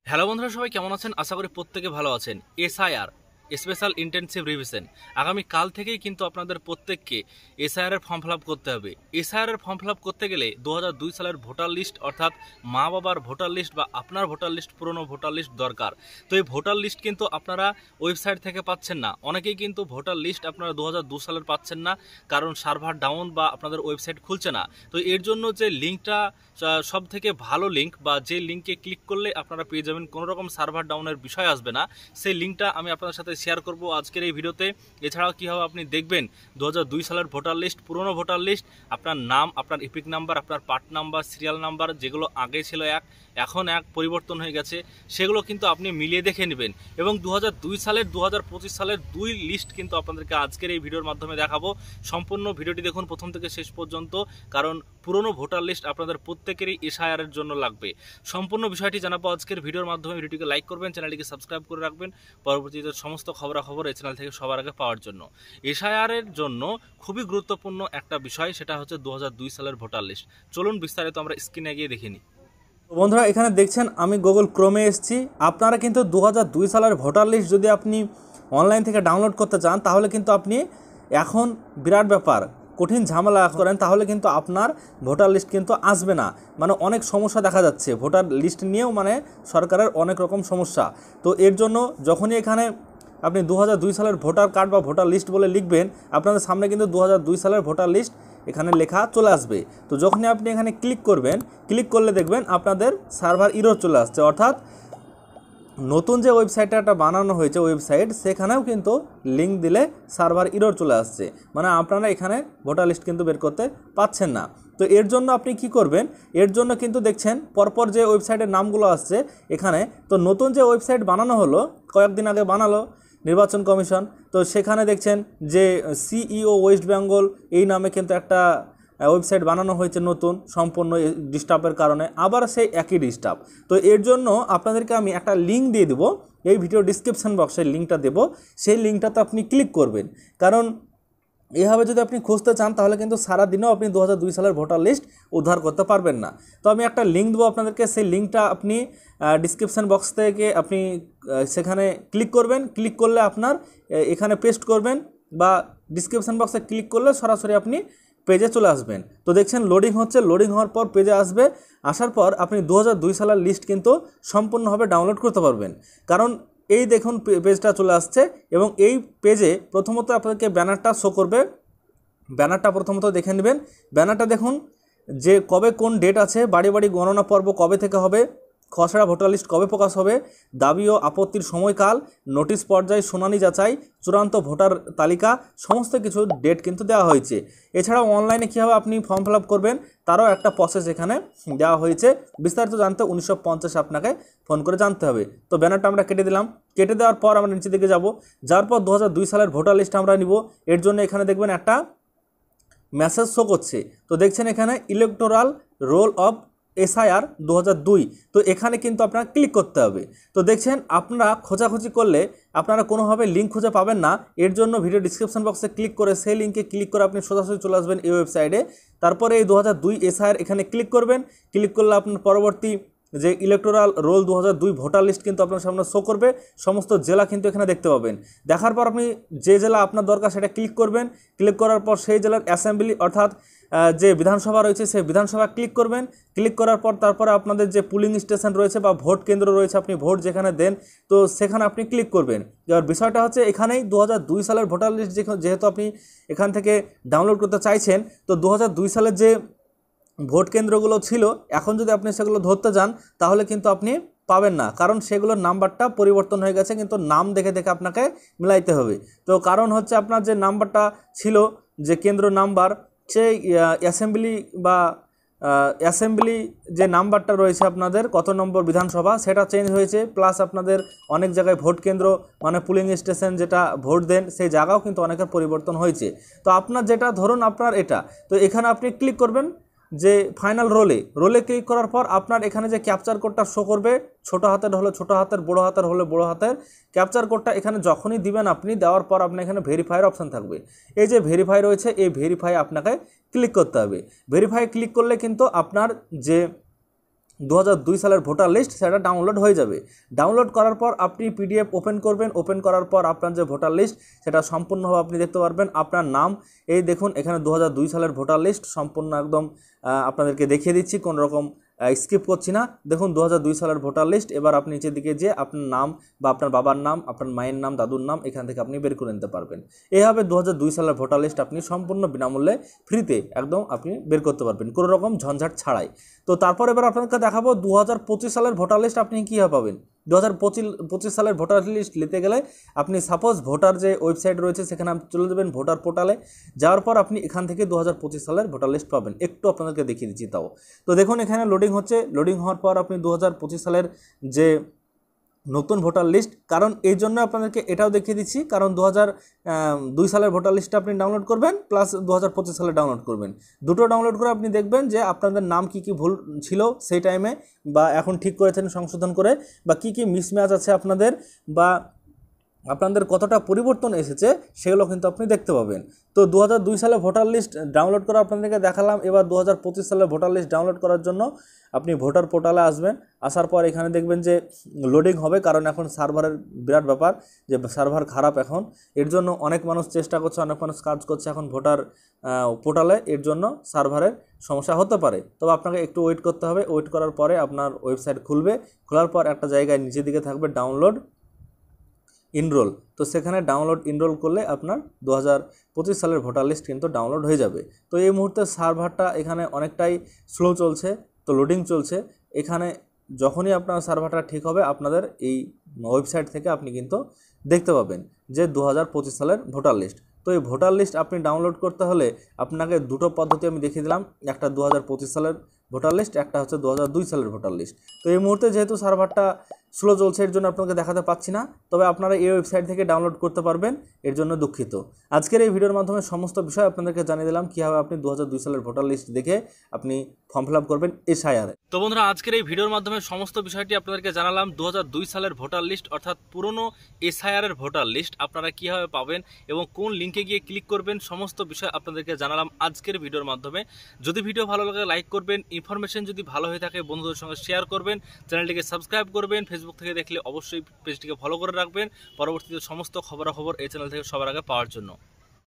Hello বন্ধুরা, সবাই কেমন আছেন? আশা করি প্রত্যেকে ভালো আছেন। এসআইআর স্পেশাল ইন্টেনসিভ রিভিশন আগামী কাল থেকেই কিন্তু আপনাদের প্রত্যেককে এসআইআর এর ফর্ম ফিল আপ করতে হবে। এসআইআর এর ফর্ম ফিল আপ করতে গেলে 2002 সালের ভোটার লিস্ট অর্থাৎ মা বাবার ভোটার লিস্ট বা আপনার ভোটার লিস্ট, পুরনো ভোটার লিস্ট দরকার। তো এই ভোটার লিস্ট কিন্তু আপনারা ওয়েবসাইট থেকে পাচ্ছেন না। অনেকেই কিন্তু ভোটার লিস্ট আপনারা 2002 সালের পাচ্ছেন না, কারণ সার্ভার ডাউন বা আপনাদের ওয়েবসাইট খুলছে না। তো এর জন্য যে লিঙ্কটা সব থেকে ভালো লিঙ্ক বা যে লিঙ্কে ক্লিক করলে আপনারা পেয়ে যাবেন, কোনো রকম সার্ভার ডাউনের বিষয় আসবে না, সেই লিঙ্কটা আমি আপনাদের সাথে শেয়ার করব আজকের এই ভিডিওতে। এছাড়াও কীভাবে আপনি দেখবেন 2002 সালের ভোটার লিস্ট, পুরনো ভোটার লিস্ট, আপনার নাম, আপনার ইপিক নাম্বার, আপনার পার্ট নাম্বার, সিরিয়াল নাম্বার, যেগুলো আগে ছিল এক, এখন এক পরিবর্তন হয়ে গেছে, সেগুলো কিন্তু আপনি মিলিয়ে দেখে নেবেন। এবং 2002 সালের 2025 সালের দুই লিস্ট কিন্তু আপনাদেরকে আজকের এই ভিডিওর মাধ্যমে দেখাবো। সম্পূর্ণ ভিডিওটি দেখুন প্রথম থেকে শেষ পর্যন্ত, কারণ পুরনো ভোটার লিস্ট আপনাদের প্রত্যেকেরই এসআইআর এর জন্য লাগবে। সম্পূর্ণ বিষয়টি জানাবো আজকের ভিডিওর মাধ্যমে। ভিডিওটিকে লাইক করবেন, চ্যানেলটিকে সাবস্ক্রাইব করে রাখবেন পরবর্তীতে সমস্ত খবরাখবর এই চ্যানেল থেকে সবার আগে পাওয়ার জন্য। এসআইআর এর জন্য খুবই গুরুত্বপূর্ণ একটা বিষয়, সেটা হচ্ছে 2002 সালের ভোটার লিস্ট। চলুন বিস্তারিত আমরা স্ক্রিনে গিয়ে দেখে নিই। বন্ধুরা, এখানে দেখছেন আমি গুগল ক্রোমে এসেছি। আপনারা কিন্তু 2002 সালের ভোটার লিস্ট যদি আপনি অনলাইন থেকে ডাউনলোড করতে চান, তাহলে কিন্তু আপনি এখন বিরাট ব্যাপার, কঠিন ঝামেলা করেন, তাহলে কিন্তু আপনার ভোটার লিস্ট কিন্তু আসবে না। মানে অনেক সমস্যা দেখা যাচ্ছে ভোটার লিস্ট নিয়েও, মানে সরকারের অনেক রকম সমস্যা। তো এর জন্য যখনই এখানে আপনি 2002 সালের ভোটার কার্ড বা ভোটার লিস্ট বলে লিখবেন, আপনাদের সামনে কিন্তু 2002 সালের ভোটার লিস্ট এখানে লেখা চলে আসবে। তো যখনই আপনি এখানে ক্লিক করবেন, ক্লিক করলে দেখবেন আপনাদের সার্ভার ইরর চলে আসছে, অর্থাৎ নতুন যে ওয়েবসাইটটা বানানো হয়েছে ওয়েবসাইট, সেখানেও কিন্তু লিঙ্ক দিলে সার্ভার ইরর চলে আসছে, মানে আপনারা এখানে ভোটার লিস্ট কিন্তু বের করতে পাচ্ছেন না। তো এর জন্য আপনি কি করবেন, এর জন্য কিন্তু দেখছেন পরপর যে ওয়েবসাইটের নামগুলো আসছে এখানে। তো নতুন যে ওয়েবসাইট বানানো হলো, কয়েকদিন আগে বানালো নির্বাচন কমিশন, তো সেখানে দেখছেন যে সিইও ওয়েস্ট বেঙ্গল এই নামে কিন্তু একটা ওয়েবসাইট বানানো হয়েছে নতুন, সম্পূর্ণ ডিস্টার্বের কারণে, আবার সেই একই ডিস্টার্ব। তো এর জন্য আপনাদেরকে আমি একটা লিঙ্ক দিয়ে দেবো, এই ভিডিও ডিসক্রিপশান বক্সে লিঙ্কটা দেবো, সেই লিঙ্কটাতে আপনি ক্লিক করবেন। কারণ এভাবে যদি আপনি খুঁজতে চান, তাহলে কিন্তু সারাদিনেও আপনি 2002 সালের ভোটার লিস্ট উদ্ধার করতে পারবেন না। তো আমি একটা লিঙ্ক দেবো আপনাদেরকে, সেই লিঙ্কটা আপনি ডিসক্রিপশান বক্স থেকে আপনি সেখানে ক্লিক করবেন। ক্লিক করলে আপনার এখানে পেস্ট করবেন, বা ডিসক্রিপশান বক্সে ক্লিক করলে সরাসরি আপনি পেজে চলে আসবেন। তো দেখছেন লোডিং হচ্ছে, লোডিং হওয়ার পর পেজে আসবে। আসার পর আপনি 2002 সালের লিস্ট কিন্তু সম্পূর্ণভাবে ডাউনলোড করতে পারবেন। কারণ এই দেখুন পেজটা চলে আসছে, এবং এই পেজে প্রথমত আপনাদেরকে ব্যানারটা শো করবে। ব্যানারটা প্রথমত দেখে নেবেন। ব্যানারটা দেখুন যে কবে কোন ডেট আছে, বাড়ি বাড়ি গণনা পর্ব কবে থেকে হবে, খসড়া ভোটার লিস্ট কবে প্রকাশ হবে, দাবি ও আপত্তির সময়কাল, নোটিশ পর্যায়ে শুনানি যাচাই, চূড়ান্ত ভোটার তালিকা, সমস্ত কিছু ডেট কিন্তু দেওয়া হয়েছে। এছাড়াও অনলাইনে কীভাবে আপনি ফর্ম ফিল আপ করবেন তারও একটা প্রসেস এখানে দেওয়া হয়েছে। বিস্তারিত জানতে 1950 আপনাকে ফোন করে জানতে হবে। তো ব্যানারটা আমরা কেটে দিলাম। কেটে দেওয়ার পর আমরা নিচে দিকে যাওয়ার পর 2002 সালের ভোটার লিস্ট আমরা নিব। এর জন্য এখানে দেখবেন একটা মেসেজ শো করছে। তো দেখছেন এখানে ইলেকটোরাল রোল অফ এসআইআর 2002। তো এখানে কিন্তু আপনারা ক্লিক করতে হবে। তো দেখছেন আপনারা খোঁজাখুঁজি করলে আপনারা কোনোভাবে লিঙ্ক খুঁজে পাবেন না। এর জন্য ভিডিও ডিসক্রিপশন বক্সে ক্লিক করে সেই লিঙ্কে ক্লিক করে আপনি সোজাসুজি চলে আসবেন এই ওয়েবসাইটে। তারপরে এই 2002 এসআইআর এখানে ক্লিক করবেন। ক্লিক করলে আপনার পরবর্তী যে ইলেকটোরাল রোল 2002 ভোটার লিস্ট কিন্তু আপনার সামনে শো করবে। সমস্ত জেলা কিন্তু এখানে দেখতে পাবেন। দেখার পর আপনি যে জেলা আপনার দরকার সেটা ক্লিক করবেন। ক্লিক করার পর সেই জেলার অ্যাসেম্বলি অর্থাৎ যে বিধানসভা রয়েছে সেই বিধানসভা ক্লিক করবেন। ক্লিক করার পর তারপরে আপনাদের যে পুলিং স্টেশন রয়েছে বা ভোট কেন্দ্র রয়েছে, আপনি ভোট যেখানে দেন, তো সেখানে আপনি ক্লিক করবেন। এবার বিষয়টা হচ্ছে এখানেই 2002 সালের ভোটার লিস্ট যেহেতু আপনি এখান থেকে ডাউনলোড করতে চাইছেন, তো 2002 সালের যে ভোট কেন্দ্রগুলো ছিল, এখন যদি আপনি সেগুলো ধরতে যান তাহলে কিন্তু আপনি পাবেন না, কারণ সেগুলোর নাম্বারটা পরিবর্তন হয়ে গেছে, কিন্তু নাম দেখে দেখে আপনাকে মিলাইতে হবে। তো কারণ হচ্ছে আপনার যে নাম্বারটা ছিল, যে কেন্দ্র নাম্বার, সেই অ্যাসেম্বলি বা অ্যাসেম্বলি যে নাম্বারটা রয়েছে আপনাদের কত নম্বর বিধানসভা, সেটা চেঞ্জ হয়েছে। প্লাস আপনাদের অনেক জায়গায় ভোট কেন্দ্র মানে পুলিং স্টেশন যেটা ভোট দেন সেই জায়গাও কিন্তু অনেকের পরিবর্তন হয়েছে। তো আপনার যেটা ধরুন আপনার এটা, তো এখানে আপনি ক্লিক করবেন যে ফাইনাল রোলে ক্লিক করার পর আপনার এখানে যে ক্যাপচার কোডটা শো করবে, ছোট হাতের হলে ছোট হাতের, বড় হাতের হলে বড় হাতের, ক্যাপচার কোডটা এখানে যখনই দিবেন আপনি, দেওয়ার পর আপনার এখানে ভেরিফাইয়ের অপশান থাকবে। এই যে ভেরিফাই রয়েছে, এই ভেরিফাই আপনাকে ক্লিক করতে হবে। ভেরিফাই ক্লিক করলে কিন্তু আপনার যে 2002 সালের ভোটার লিস্ট সেটা ডাউনলোড হয়ে যাবে। ডাউনলোড করার পর আপনি পিডিএফ ওপেন করবেন, ওপেন করার পর আপনার যে ভোটার লিস্ট সেটা সম্পূর্ণভাবে আপনি দেখতে পারবেন। আপনার নাম এই দেখুন এখানে 2002 সালের ভোটার লিস্ট সম্পূর্ণ একদম আপনাদেরকে দেখিয়ে দিচ্ছি, কোনো রকম স্কিপ করছি না। দেখুন 2002 সালের ভোটার লিস্ট। এবার আপনি নিচের দিকে যে আপনার নাম বা আপনার বাবার নাম, আপনার মায়ের নাম, দাদুর নাম এখান থেকে আপনি বের করে নিতে পারবেন। এইভাবে 2002 সালের ভোটার লিস্ট আপনি সম্পূর্ণ বিনামূল্যে ফ্রিতে একদম আপনি বের করতে পারবেন, কোনো রকম ঝঞ্ঝাট ছাড়াই। তো তারপর এবার আপনাকে দেখাবো 2025 সালের ভোটার লিস্ট আপনি কীভাবে পাবেন। 2025 সালের ভোটার লিস্ট নিতে গেলে আপনি সাপোজ ভোটার যে ওয়েবসাইট রয়েছে সেখানে আপনি চলে যাবেন ভোটার পোর্টালে, যাওয়ার পর আপনি এখান থেকে 2025 সালের ভোটার লিস্ট পাবেন। একটু আপনাদেরকে দেখিয়ে দিচ্ছি তাও। তো দেখুন এখানে লোডিং হচ্ছে, লোডিং হওয়ার পর আপনি 2025 সালের যে নতুন ভোটার লিস্ট, কারণ এই জন্য আপনাদেরকে এটাও দেখিয়ে দিচ্ছি, কারণ 2002 সালের ভোটার লিস্টটা আপনি ডাউনলোড করবেন প্লাস 2025 সালে ডাউনলোড করবেন। দুটো ডাউনলোড করে আপনি দেখবেন যে আপনাদের নাম কি কি ভুল ছিল সেই টাইমে, বা এখন ঠিক করেছেন সংশোধন করে, বা কি কি মিসম্যাচ আছে আপনাদের, বা আপনাদের কতটা পরিবর্তন এসেছে সেগুলো কিন্তু আপনি দেখতে পাবেন। তো 2002 সালে ভোটার লিস্ট ডাউনলোড করা আপনাদেরকে দেখালাম। এবার 2025 সালে ভোটার লিস্ট ডাউনলোড করার জন্য আপনি ভোটার পোর্টালে আসবেন। আসার পর এখানে দেখবেন যে লোডিং হবে, কারণ এখন সার্ভারের বিরাট ব্যাপার, যে সার্ভার খারাপ এখন। এর জন্য অনেক মানুষ চেষ্টা করছে, অনেক মানুষ কাজ করছে এখন ভোটার পোর্টালে, এর জন্য সার্ভারের সমস্যা হতে পারে। তবে আপনাকে একটু ওয়েট করতে হবে। ওয়েট করার পরে আপনার ওয়েবসাইট খুলবে, খোলার পর একটা জায়গায় নিচের দিকে থাকবে ডাউনলোড ইনরোল। তো সেখানে ডাউনলোড ইনরোল করলে আপনার 2025 সালের ভোটার লিস্ট কিন্তু ডাউনলোড হয়ে যাবে। তো এই মুহূর্তে সার্ভারটা এখানে অনেকটাই স্লো চলছে, তো লোডিং চলছে। এখানে যখনই আপনার সার্ভারটা ঠিক হবে আপনাদের এই ওয়েবসাইট থেকে আপনি কিন্তু দেখতে পাবেন যে 2025 সালের ভোটার লিস্ট। তো এই ভোটার লিস্ট আপনি ডাউনলোড করতে হলে আপনাকে দুটো পদ্ধতি আমি দেখিয়ে দিলাম, একটা 2025 সালের ভোটার লিস্ট, একটা হচ্ছে 2002 সালের ভোটার লিস্ট। তো এই মুহূর্তে যেহেতু সার্ভারটা স্লো চলছে এর জন্য আপনাকে দেখাতে পাচ্ছি না, তবে আপনারা এই ওয়েবসাইট থেকে ডাউনলোড করতে পারবেন, এর জন্য দুঃখিত। আজকের এই ভিডিওর মাধ্যমে সমস্ত বিষয় আপনাদেরকে জানিয়ে দিলাম কীভাবে আপনি 2002 সালের ভোটার লিস্ট দেখে আপনি ফর্ম ফিল আপ করবেন এসআইআর। তো বন্ধুরা আজকের এই ভিডিওর মাধ্যমে সমস্ত বিষয়টি আপনাদেরকে জানালাম। 2002 সালের ভোটার লিস্ট অর্থাৎ পুরনো এসআইআর এর ভোটার লিস্ট আপনারা কীভাবে পাবেন এবং কোন লিঙ্কে গিয়ে ক্লিক করবেন, সমস্ত বিষয় আপনাদেরকে জানালাম আজকের ভিডিওর মাধ্যমে। যদি ভিডিও ভালো লাগে লাইক করবেন, ইনফরমেশন যদি ভালো হয়ে থাকে বন্ধুদের সঙ্গে শেয়ার করবেন, চ্যানেলটিকে সাবস্ক্রাইব করবেন, ফেসবুক থেকে দেখলে অবশ্যই পেজটিকে ফলো করে রাখবেন পরবর্তীতে সমস্ত খবরাখবর এই চ্যানেল থেকে সবার আগে পাওয়ার জন্য।